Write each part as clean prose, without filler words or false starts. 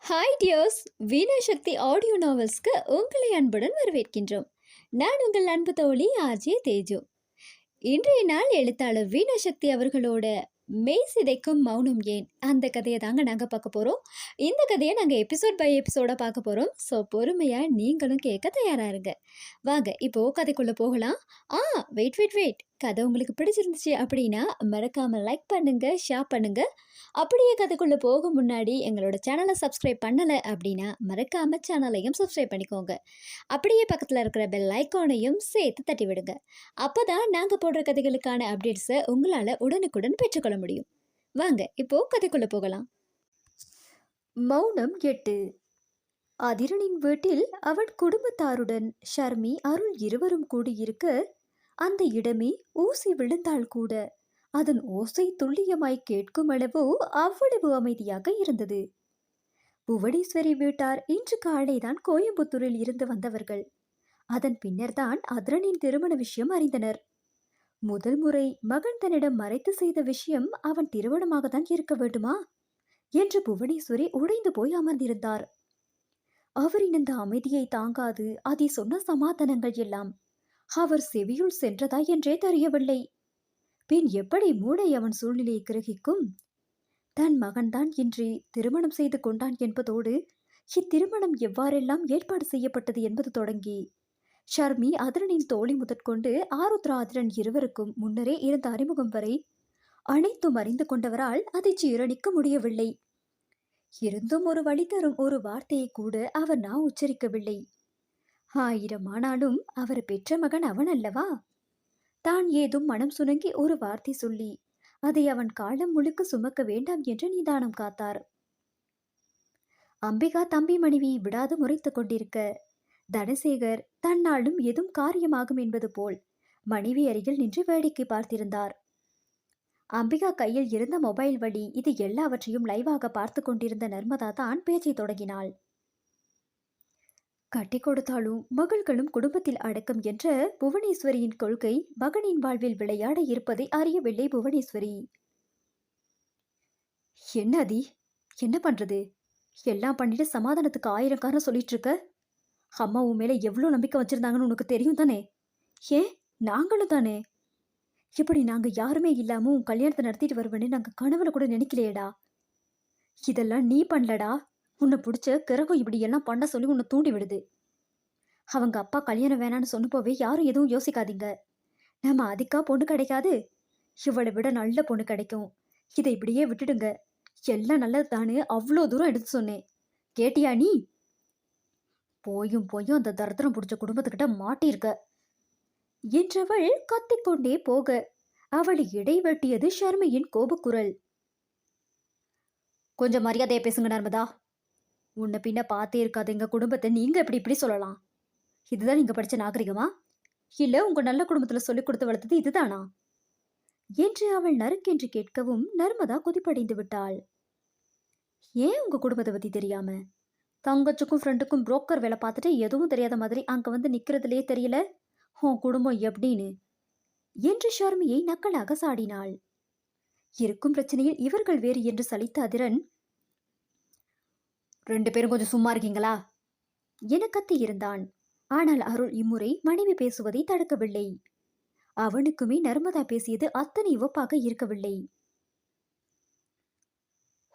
Hi tears, வீணா சக்தி audio நாவல்ஸ்க்கு உங்களை அன்புடன் வரவேற்கின்றோம். நான் உங்கள் அன்பு தோழி ஆர்ஜே தேஜு. இன்றைய நாள் எழுத்தாளர் வீணா சக்தி அவர்களோட மெய் சிதைக்கும் மௌனம் ஏன் அந்த கதையை தாங்க நாங்கள் பார்க்க போகிறோம். இந்த கதையை நாங்கள் எபிசோட் பை எபிசோடாக பார்க்க போகிறோம். ஸோ பொறுமையாக நீங்களும் கேட்க தயாராக இருங்க. வாங்க இப்போது கதைக்குள்ளே போகலாம். வெயிட், கதை உங்களுக்கு பிடிச்சிருந்துச்சு அப்படின்னா மறக்காமல் லைக் பண்ணுங்கள், ஷேர் பண்ணுங்கள். அப்படியே கதைக்குள்ளே போக முன்னாடி எங்களோட சேனலை சப்ஸ்கிரைப் பண்ணலை அப்படின்னா மறக்காமல் சேனலையும் சப்ஸ்கிரைப் பண்ணிக்கோங்க. அப்படியே பக்கத்தில் இருக்கிற பெல் ஐக்கானையும் சேர்த்து தட்டி விடுங்க. அப்போ தான் நாங்கள் போடுற கதைகளுக்கான அப்டேட்ஸை உங்களால் உடனுக்குடன் பெற்றுக்கொள்ள முடியும். வாங்க இப்போ கதைக்குள்ளே போகலாம். மௌனம் 8. அதிரனின் வீட்டில் அவன் குடும்பத்தாருடன் ஷர்மி, அருள் இருவரும் கூடியிருக்க அந்த இடமே ஊசி விழுந்தால் கூட அதன் ஓசை துல்லியமாய் கேட்கும் அளவு அவ்வளவு அமைதியாக இருந்தது. புவனேஸ்வரி வீட்டார் இன்று காலைதான் கோயம்புத்தூரில் இருந்து வந்தவர்கள். அதன் பின்னர் தான் அதிரனின் திருமண விஷயம் அறிந்தனர். முதல் முறை மகன் தன்னிடம் மறைத்து செய்த விஷயம் அவன் திருமணமாக தான் இருக்க வேண்டுமா என்று புவனேஸ்வரி உடைந்து போய் அமர்ந்திருந்தார். அவரின் அந்த அமைதியை தாங்காது அதை சொன்ன சமாதானங்கள் எல்லாம் அவர் செவியுள் சென்றதா என்றே தெரியவில்லை. பின் எப்படி மூளை அவன் சூழ்நிலையை கிரகிக்கும்? தன் மகன்தான் இன்றி திருமணம் செய்து கொண்டான் என்பதோடு இத்திருமணம் எவ்வாறெல்லாம் ஏற்பாடு செய்யப்பட்டது என்பது தொடங்கி ஷர்மி அதிரனின் தோழி முதற்கொண்டு ஆருத்ரா அதிரன் இருவருக்கும் முன்னரே இருந்த அறிமுகம் வரை அனைத்தும் அறிந்து கொண்டவரால் அதை ஜீரணிக்க முடியவில்லை. இருந்தும் ஒரு வழி தரும் ஒரு வார்த்தையை கூட அவர் நான் உச்சரிக்கவில்லை. 1000 ஆனாலும் அவர் பெற்ற மகன் அவன் அல்லவா? தான் ஏதும் மனம் சுணங்கி ஒரு வார்த்தை சொல்லி அதை அவன் காலம் முழுக்க சுமக்க வேண்டாம் என்று நிதானம் காத்தார். அம்பிகா தம்பி மனைவி விடாது முறைத்து கொண்டிருக்க தனசேகர் தன்னாலும் எதுவும் காரியமாகும் என்பது போல் மனைவி அருகில் நின்று வேடிக்கை பார்த்திருந்தார். அம்பிகா கையில் இருந்த மொபைல் வழி இது எல்லாவற்றையும் லைவாக பார்த்து கொண்டிருந்த நர்மதா தான் பேச்சை தொடங்கினாள். கட்டி கொடுத்தாலும் மகள்களும் குடும்பத்தில் அடக்கம் என்ற புவனேஸ்வரியின் கொள்கை மகனின் வாழ்வில் விளையாட இருப்பதை அறியவில்லை புவனேஸ்வரி. என்ன அதி, என்ன பண்றது? எல்லாம் பண்ணிட்டு சமாதானத்துக்கு 1000 காரணம் சொல்லிட்டு இருக்க. அம்மா உன் மேல எவ்வளவு நம்பிக்கை வச்சிருந்தாங்கன்னு உனக்கு தெரியும் தானே? ஏன் நாங்களும் தானே. இப்படி நாங்க யாருமே இல்லாம உன் கல்யாணத்தை நடத்திட்டு வருவேன்னு நாங்க கனவுல கூட நினைக்கலையேடா. இதெல்லாம் நீ பண்ணலடா. உன்னை பிடிச்ச கிரகம் இப்படி எல்லாம் பண்ண சொல்லி உன்னை தூண்டி விடுது. அவங்க அப்பா கல்யாணம் வேணான்னு சொன்னப்போவே யாரும் எதுவும் யோசிக்காதீங்க. நம்ம அதிகா பொண்ணு கிடைக்காது, இவளை விட நல்ல பொண்ணு கிடைக்கும். இதை இப்படியே விட்டுடுங்க, எல்லாம் நல்லது தானே அவ்வளோ தூரம் எடுத்து சொன்னேன். கேட்டியா நீ? போயும் அந்த தரித்திரம் பிடிச்ச குடும்பத்துக்கிட்ட மாட்டியிருக்க என்றவள் கத்திக்கொண்டே போக அவளை இடைவெட்டியது ஷர்மியின் கோபக்குரல். கொஞ்சம் மரியாதையை பேசுங்க நர்மதா. உன்னை பின்ன பார்த்தே இருக்காது எங்க குடும்பத்தை நீங்க இப்படி சொல்லலாம்? இதுதான் நீங்க படிச்ச நாகரிகமா? இல்ல உங்க நல்ல குடும்பத்துல சொல்லிக் கொடுத்து வளர்த்தது இதுதானா என்று அவள் நறுக்கென்று கேட்கவும் நர்மதா கொதிப்படைந்து விட்டாள். ஏன் உங்க குடும்பத்தை பத்தி தெரியாம தங்கச்சுக்கும் ஃப்ரெண்டுக்கும் புரோக்கர் வேலை பார்த்துட்டு எதுவும் தெரியாத மாதிரி அங்க வந்து நிக்கிறதுலே தெரியல உன் குடும்பம் எப்படின்னு என்று ஷர்மியை நக்கலாக சாடினாள். இருக்கும் பிரச்சனையில் இவர்கள் வேறு என்று சலித்த அதிரன், 2 பேரும் கொஞ்சம் சும்மா இருக்கீங்களா என கத்தி இருந்தான். ஆனால் அருள் இம்முறை மனைவி பேசுவதை தடுக்கவில்லை. அவனுக்குமே நர்மதா பேசியது அத்தனை ஒப்பாக இருக்கவில்லை.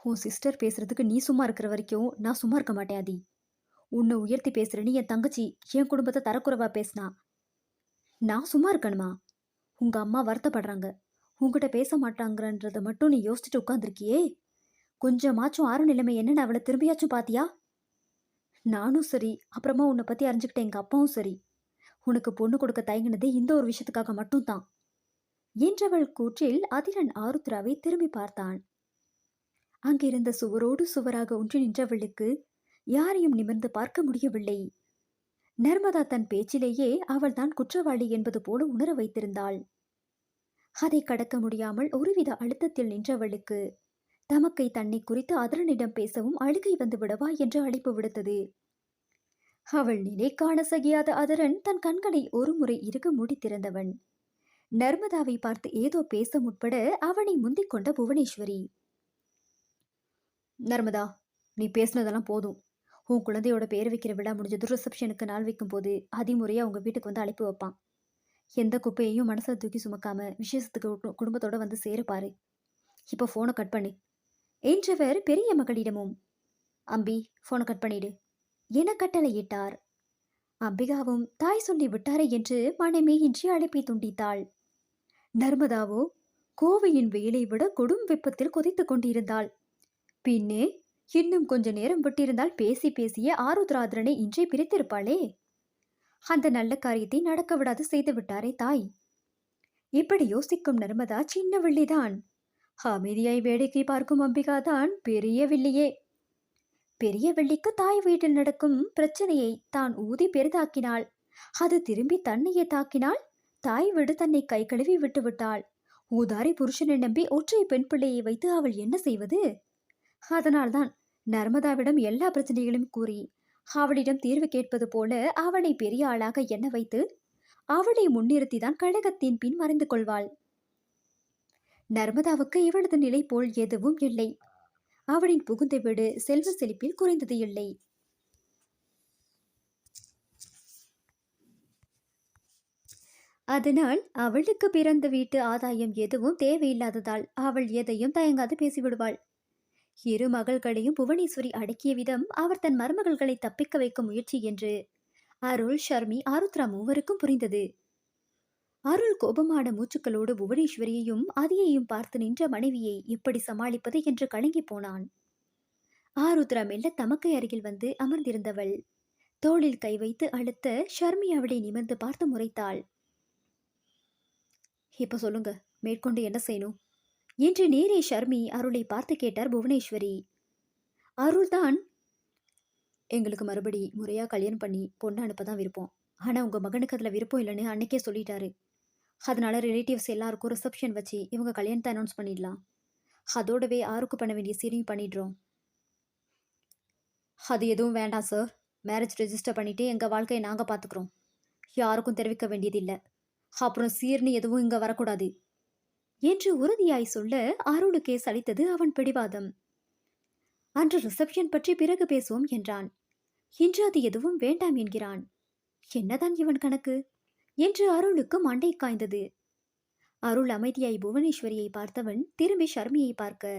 உன் சிஸ்டர் பேசுறதுக்கு நீ சும்மா இருக்கிற வரைக்கும் நான் சும்மா இருக்க மாட்டேன் அதி. உன்னை உயர்த்தி பேசுறேன்னு என் தங்கச்சி என் குடும்பத்தை தரக்குறைவா பேசினா நான் சும்மா இருக்கணுமா? உங்க அம்மா வருத்தப்படுறாங்க, உங்ககிட்ட பேச மாட்டாங்கன்றத மட்டும் நீ யோசிச்சுட்டு உட்காந்துருக்கியே. கொஞ்சமாச்சும் ஆறு நிலைமை என்னன்னு அவளை திரும்பியாச்சும் பாத்தியா? நானும் சரி, அப்புறமா உன்னை பத்தி அறிஞ்சுக்கிட்ட எங்க அப்பாவும் சரி, உனக்கு பொண்ணு கொடுக்க தயங்கினதே இந்த ஒரு விஷயத்துக்காக மட்டும்தான் என்றவள் கூற்றில் அதிரன் ஆருத்ராவை திரும்பி பார்த்தான். அங்கிருந்த சுவரோடு சுவராக ஒன்றி நின்றவளுக்கு யாரையும் நிமிர்ந்து பார்க்க முடியவில்லை. நர்மதா தன் பேச்சிலேயே அவள் தான் குற்றவாளி என்பது போல உணர வைத்திருந்தாள். அதை கடக்க முடியாமல் ஒருவித அழுத்தத்தில் நின்றவளுக்கு தமக்கை தன்னை குறித்து அதிரனிடம் பேசவும் அழுகை வந்து விடவா என்று அழைப்பு விடுத்தது. அவள் நிலை காண சகியாத அதிரன் தன் கண்களை ஒருமுறை இறுக மூடி திறந்தவன். நர்மதாவை பார்த்து ஏதோ பேச முற்பட அவனை முந்திக் கொண்ட புவனேஸ்வரி, நர்மதா, நீ பேசுனதெல்லாம் போதும். உன் குழந்தையோட பேர் வைக்கிற விழா முடிஞ்சதும் ரிசப்ஷனுக்கு நாள் வைக்கும்போது அதிமுறையா உங்க வீட்டுக்கு வந்து அழைப்பு வைப்பான். எந்த குப்பையையும் மனசுல தூக்கி சுமக்காம விசேஷத்துக்கு குடும்பத்தோட வந்து சேர பாரு. இப்போ ஃபோனை கட் பண்ணு என்றவர் பெரிய மகளிடமும், அம்பி ஃபோனை கட் பண்ணிடு என கட்டளையிட்டார். அம்பிகாவும் தாய் சொல்லி விட்டாரே என்று மனமே இன்றி அழைப்பை துண்டித்தாள். நர்மதாவோ கோவையின் வெயிலை விட கொடும் வெப்பத்தில் கொதித்துக் கொண்டிருந்தாள். பின்னே இன்னும் கொஞ்ச நேரம் விட்டிருந்தால் பேசி பேசிய ஆருத்ராதரனை இன்றே பிரித்திருப்பாளே. அந்த நல்ல காரியத்தை நடக்க விடாது செய்து விட்டாரே தாய். இப்படி யோசிக்கும் நர்மதா சின்ன வில்லிதான். அமைதியாய் வேடிக்கை பார்க்கும் அம்பிகாதான் பெரிய வில்லியே. பெரிய வெள்ளிக்கு தாய் வீட்டில் நடக்கும் பிரச்சனையை தான் ஊதி பெரிதாக்கினாள். அது திரும்பி தன்னையே தாக்கினால் தாய் வீடு தன்னை கை கழுவி விட்டு விட்டாள். ஊதாரி புருஷனை நம்பி ஒற்றை பெண் பிள்ளையை வைத்து அவள் என்ன செய்வது? அதனால்தான் நர்மதாவிடம் எல்லா பிரச்சனைகளையும் கூறி அவளிடம் தீர்வு கேட்பது போல அவளை பெரிய ஆளாக எண்ண வைத்து அவளை முன்னிறுத்திதான் கழகத்தின் பின் மறைந்து கொள்வாள். நர்மதாவுக்கு இவளது நிலை போல் எதுவும் இல்லை. அவளின் புகுந்த வீடு செல்வ செழிப்பில் குறைந்தது இல்லை. அதனால் அவளுக்கு பிறந்த வீட்டு ஆதாயம் எதுவும் தேவையில்லாததால் அவள் எதையும் தயங்காது பேசிவிடுவாள். இரு மகள்களையும் புவனேஸ்வரி அடக்கிய விதம் அவர் தன் மருமகள்களை தப்பிக்க வைக்கும் முயற்சி என்று அருள், ஷர்மி, ஆருத்ரா மூவருக்கும் புரிந்தது. அருள் கோபமான மூச்சுக்களோடு புவனேஸ்வரியையும் அதியையும் பார்த்து நின்ற மனைவியை எப்படி சமாளிப்பது என்று கலங்கி போனான். ஆருத்ரா மெல்ல தமக்கை அருகில் வந்து அமர்ந்திருந்தவள் தோளில் கை வைத்து அழுத்த ஷர்மி அவளை நிமிர்ந்து பார்த்து முறைத்தாள். இப்ப சொல்லுங்க, மேற்கொண்டு என்ன செய்யணும் என்று நேரே ஷர்மி அருளை பார்த்து கேட்டார் புவனேஸ்வரி. அருள்தான், எங்களுக்கு மறுபடி முறையா கல்யாணம் பண்ணி பொண்ணு அனுப்பதான் விருப்பம். ஆனா உங்க மகனுக்கு அதுல விருப்பம் இல்லைன்னு அன்னைக்கே சொல்லிட்டாரு. அதனால ரிலேட்டிவ்ஸ் எல்லாருக்கும் ரிசப்ஷன் வச்சு இவங்க கல்யாணத்தை அனௌன்ஸ் பண்ணிடலாம். அதோடவே ஆருக்கு பண்ண வேண்டிய சீரையும் பண்ணிடுறோம். அது எதுவும் வேண்டாம் சார். மேரேஜ் ரெஜிஸ்டர் பண்ணிட்டு எங்க வாழ்க்கையை நாங்க பாத்துக்கிறோம். யாருக்கும் தெரிவிக்க வேண்டியதில்லை. அப்புறம் சீர்னு எதுவும் இங்க வரக்கூடாது என்று உறுதியாய் சொல்ல அருளுக்கே சலித்தது அவன் பிடிவாதம். அன்று ரிசப்ஷன் பற்றி பிறகு பேசுவோம் என்றான். இன்று அது எதுவும் வேண்டாம் என்கிறான். என்னதான் இவன் கணக்கு என்று அருளுக்கு மண்டை காய்ந்தது. அருள் அமைதியாய் புவனேஸ்வரியை பார்த்தவன் திரும்பி ஷர்மியை பார்க்க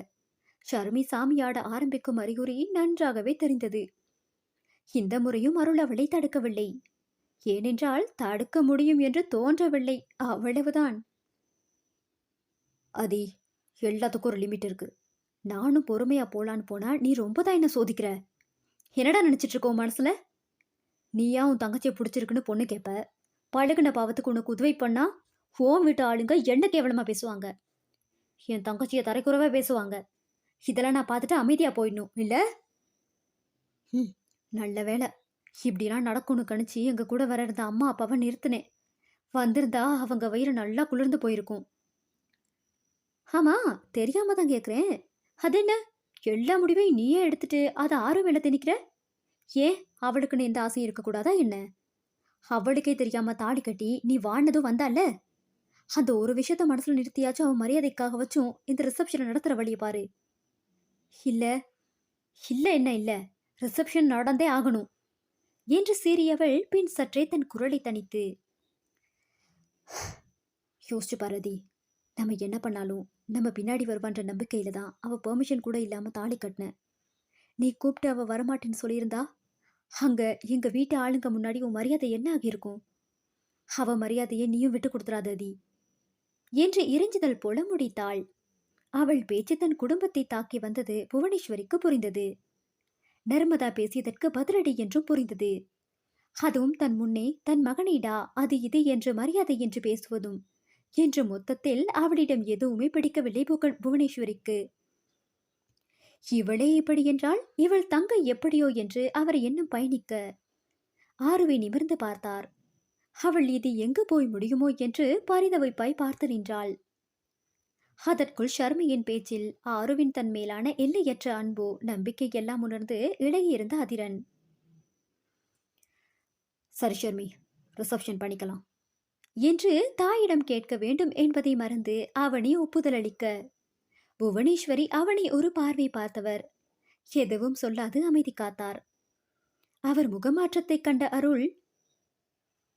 ஷர்மி சாமியாட ஆரம்பிக்கும் அறிகுறி நன்றாகவே தெரிந்தது. இந்த முறையும் அருள் அவளை தடுக்கவில்லை. ஏனென்றால் தடுக்க முடியும் என்று தோன்றவில்லை, அவ்வளவுதான். அதி, எல்லாத்துக்கும் ஒரு லிமிட் இருக்கு. நானும் பொறுமையா போலான்னு போனா நீ ரொம்ப தான் என்ன சோதிக்கிற. என்னடா நினைச்சிட்டு இருக்கோம் மனசுல? நீயா உன் தங்கச்சியை பிடிச்சிருக்குன்னு பொண்ணு கேட்ப. பழகுன பாவத்துக்கு உனக்கு உதவி பண்ணா ஹோம் வீட்டு ஆளுங்க என்ன கேவலமா பேசுவாங்க. என் தங்கச்சியை தரைக்குறவா பேசுவாங்க. இதெல்லாம் நான் பார்த்துட்டு அமைதியா போயிடணும் இல்ல? நல்ல வேலை, இப்படிலாம் நடக்கும்னு கணிச்சு எங்க கூட வர இருந்த அம்மா அப்பாவை நிறுத்தினேன். வந்திருந்தா அவங்க வயிறு நல்லா குளிர்ந்து போயிருக்கும். ஆமா, தெரியாம தான் கேக்குறேன். அது என்ன, எல்லா முடிவையும் நீயே எடுத்துட்டு அதை ஆறு வேலை திணிக்கிற? ஏன் அவளுக்குன்னு எந்த ஆசையும் இருக்கக்கூடாதா என்ன? அவளுக்கே தெரியாம தாடி கட்டி நீ வாழ்ந்ததும் வந்தால. அந்த ஒரு விஷயத்த மனசுல நிறுத்தியாச்சும் அவன் மரியாதைக்காக வச்சும் இந்த ரிசப்ஷனை நடத்துற வழியை பாரு. இல்ல இல்ல என்ன இல்ல, ரிசப்ஷன் நடந்தே ஆகணும் என்று சீறியவள் பின் சற்றே தன் குரலை தனித்து, யோசிச்சு பாரதி, நம்ம என்ன பண்ணாலும் நம்ம பின்னாடி வருவான்ற நம்பிக்கையில தான் அவ பெர்மிஷன் கூட இல்லாம தாலி கட்டின. நீ கூப்பிட்டு அவ வரமாட்டேன்னு சொல்லியிருந்தா அங்க எங்க வீட்டு ஆளுங்க முன்னாடி உன் மரியாதை என்ன ஆகியிருக்கும்? அவ மரியாதையை நீயும் விட்டு கொடுத்துறாததி என்று இறைஞ்சுதல் போல முடித்தாள். அவள் பேச்சு தன் குடும்பத்தை தாக்கி வந்தது புவனேஸ்வரிக்கு புரிந்தது. நர்மதா பேசியதற்கு பதிலடி என்றும் புரிந்தது. அதுவும் தன் முன்னே தன் மகனிடா அது இது என்று மரியாதை என்று பேசுவதும் என்று மொத்தத்தில் அவளிடம் எதுவுமே பிடிக்கவில்லை புவனேஸ்வரிக்கு. இவளே இப்படி என்றால் இவள் தங்கை எப்படியோ என்று அவர் எண்ணம் பயணிக்க ஆருவை நிமிர்ந்து பார்த்தார். அவள் இது எங்கு போய் முடியுமோ என்று பரிதவிப்பாய் பார்த்து நின்றாள். அதற்குள் ஷர்மியின் பேச்சில் ஆருவின் தன் மேலான எல்லையற்ற அன்போ நம்பிக்கை எல்லாம் உணர்ந்து இடையிருந்த அதிரன், சரி ஷர்மி, ரிசப்ஷன் பண்ணிக்கலாம் என்று தாயிடம் கேட்க வேண்டும் என்பதை மறந்து அவனி ஒப்புதல் அளிக்க புவனேஸ்வரி அவனை ஒரு பார்வை பார்த்தவர் எதுவும் சொல்லாது அமைதி காத்தார். அவர் முகமாற்றத்தைக் கண்ட அருள்,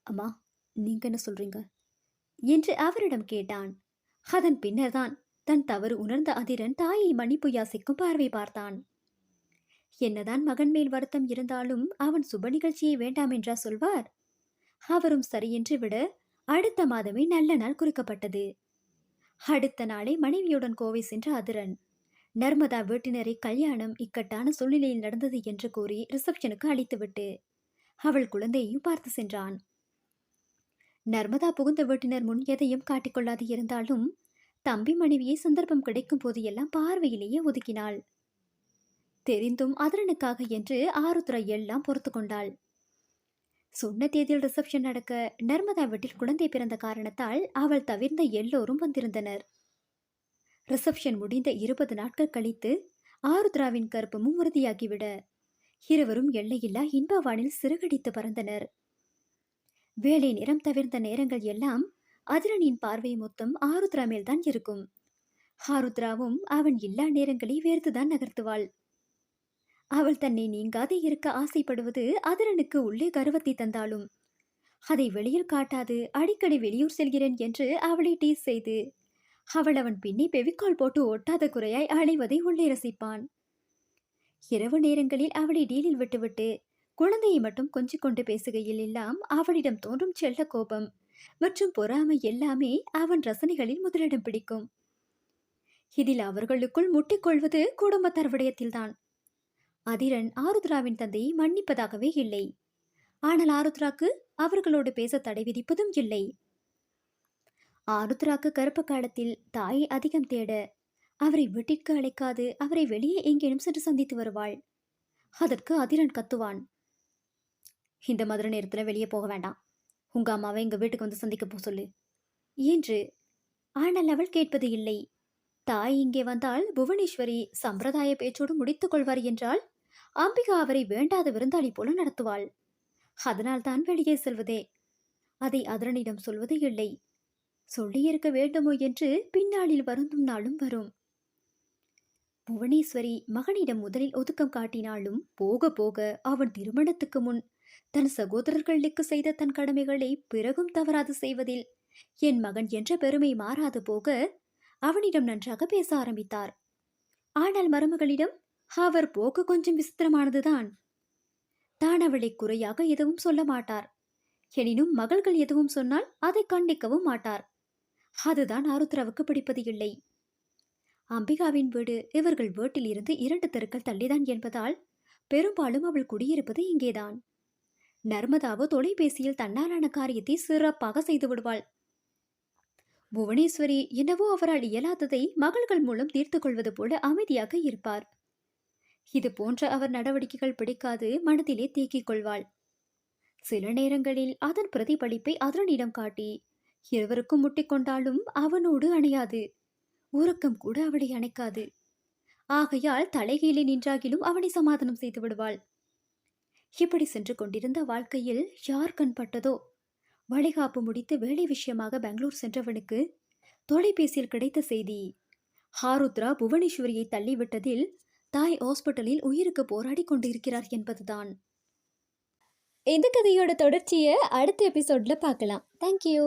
அம்மா, நீங்க என்ன சொல்றீங்க என்று அவரிடம் கேட்டான். அதன் பின்னர்தான் தன் தவறு உணர்ந்த அதிரன் தாயை மன்னிப்பு யாசிக்கும் பார்வை பார்த்தான். என்னதான் மகன் மேல் வருத்தம் இருந்தாலும் அவன் சுப நிகழ்ச்சியை வேண்டாம் என்றா சொல்வார்? அவரும் சரியென்று விட அடுத்த மாதமே நல்ல நாள் குறிக்கப்பட்டது. அடுத்த நாளை மனைவியுடன் கோவை சென்ற அதிரன் நர்மதா வீட்டினரை கல்யாணம் இக்கட்டான சூழ்நிலையில் நடந்தது என்று கூறி ரிசப்ஷனுக்கு அழைத்துவிட்டு அவள் குழந்தையையும் பார்த்து சென்றான். நர்மதா புகுந்த வீட்டினர் முன் எதையும் காட்டிக்கொள்ளாது இருந்தாலும் தம்பி மனைவியை சந்தர்ப்பம் கிடைக்கும் போது எல்லாம் பார்வையிலேயே ஒதுக்கினாள். தெரிந்தும் அதிரனுக்காக என்று ஆருத்ரா எல்லாம் பொறுத்து கொண்டாள். சொன்ன தேதியில் ரிசப்ஷன் நடக்க நர்மதா வீட்டில் குழந்தை பிறந்த காரணத்தால் அவள் தவிர்ந்த எல்லோரும் வந்திருந்தனர். ரிசப்ஷன் முடிந்த 20 நாட்கள் கழித்து ஆருத்ராவின் கற்பமும் உறுதியாகிவிட இருவரும் எல்லையில்லா இன்பவானில் சிறகடித்து பறந்தனர். வேலை நேரம் தவிர்ந்த நேரங்கள் எல்லாம் அதிரனின் பார்வை மொத்தம் ஆருத்ரா மேல்தான் இருக்கும். ஆருத்ராவும் அவன் இல்லா நேரங்களை வேர்த்துதான் நகர்த்துவாள். அவள் தன்னை நீங்காதே இருக்க ஆசைப்படுவது அதிரனுக்கு உள்ளே கர்வத்தை தந்தாலும் அதை வெளியில் காட்டாது அடிக்கடி வெளியூர் செல்கிறேன் என்று அவளை டீஸ் செய்து அவள் அவன் பின்னே பெவிக்கால் போட்டு ஒட்டாத குறையாய் அலைவதை உள்ளே ரசிப்பான். இரவு நேரங்களில் அவளை டீலில் விட்டுவிட்டு குழந்தையை மட்டும் கொஞ்சிக் கொண்டு பேசுகையில் எல்லாம் அவளிடம் தோன்றும் செல்ல கோபம் மற்றும் பொறாமை எல்லாமே அவன் ரசனைகளில் முதலிடம் பிடிக்கும். இதில் அவர்களுக்குள் முட்டிக்கொள்வது குடும்பத்தார் விடயத்தில்தான். அதிரன் ஆருத்ராவின் தந்தையை மன்னிப்பதாகவே இல்லை. ஆனால் ஆருத்ராக்கு அவர்களோடு பேச தடை விதிப்பதும் இல்லை. ஆருத்ராக்கு கருப்ப காலத்தில் தாயை அதிகம் தேட அவரை வீட்டிற்கு அழைக்காது அவரை வெளியே எங்கேனும் சென்று சந்தித்து வருவாள். அதற்கு அதிரன் கத்துவான், இந்த மாதிரி நேரத்துல வெளியே போக வேண்டாம், உங்க அம்மாவை எங்க வீட்டுக்கு வந்து சந்திக்க போ சொல்லு என்று. ஆனால் அவள் கேட்பது இல்லை. தாய் இங்கே வந்தால் புவனேஸ்வரி சம்பிரதாய பேச்சோடு முடித்துக் கொள்வார் என்றால் அம்பிகா அவரை வேண்டாத விருந்தாளி போல நடத்துவாள். அதனால் தான் வெளியே செல்வதே. அதை அதிரனிடம் சொல்வது இல்லை. சொல்லியிருக்க வேண்டுமோ என்று பின்னாளில் வருந்தும் நாளும் வரும். புவனேஸ்வரி மகனிடம் முதலில் ஒதுக்கம் காட்டினாலும் போக போக அவன் திருமணத்துக்கு முன் தன் சகோதரர்களுக்கு செய்த தன் கடமைகளை பிறகும் தவறாது செய்வதில் என் மகன் என்ற பெருமை மாறாது போக அவனிடம் நன்றாக பேச ஆரம்பித்தார். ஆனால் மருமகளிடம் அவர் போக்கு கொஞ்சம் விசித்திரமானதுதான். தான் அவளை குறையாக எதுவும் சொல்ல மாட்டார். எனினும் மகள்கள் எதுவும் சொன்னால் அதை கண்டிக்கவும் மாட்டார். அதுதான் ஆருத்ராவுக்கு பிடிப்பது இல்லை. அம்பிகாவின் வீடு இவர்கள் வீட்டில் இருந்து 2 தெருக்கள் தள்ளிதான் என்பதால் பெரும்பாலும் அவள் குடியிருப்பது இங்கேதான். நர்மதாவோ தொலைபேசியில் தன்னாலான காரியத்தை சிறப்பாக செய்து விடுவாள். புவனேஸ்வரி என்னவோ அவரால் இயலாததை மகள்கள் மூலம் தீர்த்து கொள்வது போல அமைதியாக இருப்பார். இது போன்ற அவர் நடவடிக்கைகள் பிடிக்காது மனதிலே தேக்கிக் கொள்வாள். சில நேரங்களில் அதன் பிரதிபலிப்பை அதனிடம் காட்டி இருவருக்கும் முட்டிக்கொண்டாலும் அவனோடு அணையாது. உறக்கம் கூட அவளை அணைக்காது. ஆகையால் தலைகீழே நின்றாகிலும் அவனை சமாதானம் செய்து விடுவாள். இப்படி சென்று கொண்டிருந்த வாழ்க்கையில் யார் கண் பட்டதோ, வளைகாப்பு முடித்து வேலை விஷயமாக பெங்களூர் சென்றவனுக்கு தொலைபேசியில் கிடைத்த செய்தி, ஆருத்ரா புவனேஸ்வரியை தள்ளிவிட்டதில் தாய் ஹாஸ்பிட்டலில் உயிருக்கு போராடி கொண்டிருக்கிறார் என்பதுதான். இந்த கதையோட தொடர்ச்சியை அடுத்த எபிசோட்ல பார்க்கலாம். தேங்க்யூ.